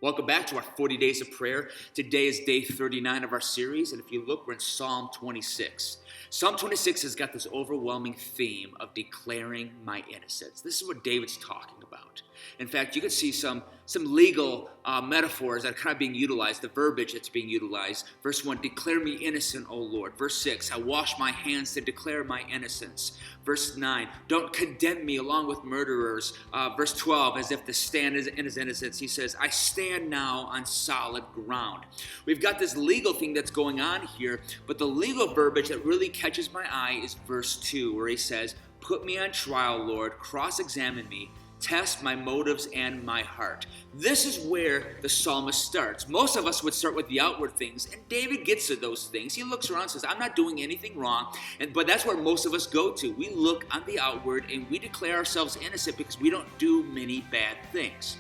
Welcome back to our 40 Days of Prayer. Today is day 39 of our series, and if you look, we're in Psalm 26. Psalm 26 has got this overwhelming theme of declaring my innocence. This is what David's talking about. In fact, you could see some legal metaphors that are kind of being utilized, the verbiage that's being utilized. Verse 1, declare me innocent, O Lord. Verse 6, I wash my hands to declare my innocence. Verse 9, don't condemn me along with murderers. Verse 12, as if to stand in his innocence, he says, I stand now on solid ground. We've got this legal thing that's going on here, but the legal verbiage that really catches my eye is verse 2, where he says, put me on trial, Lord, cross-examine me, test my motives and my heart. This is where the psalmist starts. Most of us would start with the outward things, and David gets to those things. He looks around and says, I'm not doing anything wrong, but that's where most of us go to. We look on the outward, and we declare ourselves innocent because we don't do many bad things.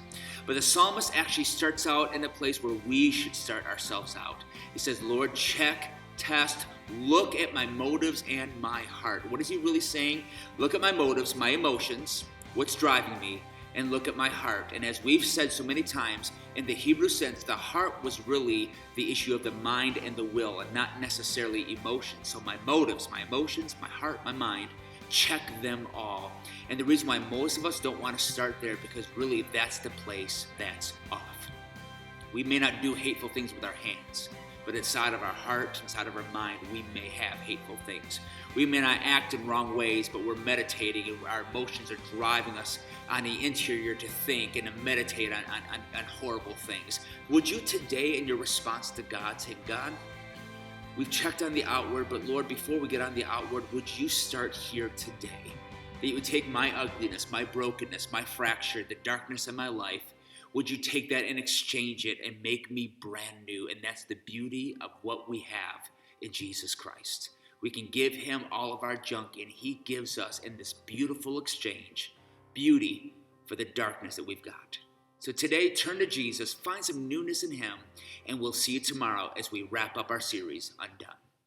But the psalmist actually starts out in a place where we should start ourselves out. He says, Lord, check, test, look at my motives and my heart. What is he really saying? Look at my motives, my emotions, what's driving me, and look at my heart. And as we've said so many times, in the Hebrew sense, the heart was really the issue of the mind and the will, and not necessarily emotions. So my motives, my emotions, my heart, my mind, check them all. And the reason why most of us don't want to start there, because really that's the place that's off. We may not do hateful things with our hands, but inside of our heart, inside of our mind, we may have hateful things. We may not act in wrong ways, but we're meditating, and our emotions are driving us on the interior to think and to meditate on horrible things. Would you today, in your response to God, say, God, we've checked on the outward, but Lord, before we get on the outward, would you start here today? That you would take my ugliness, my brokenness, my fracture, the darkness in my life, would you take that and exchange it and make me brand new? And that's the beauty of what we have in Jesus Christ. We can give him all of our junk, and he gives us, in this beautiful exchange, beauty for the darkness that we've got. So today, turn to Jesus, find some newness in him, and we'll see you tomorrow as we wrap up our series, Undone.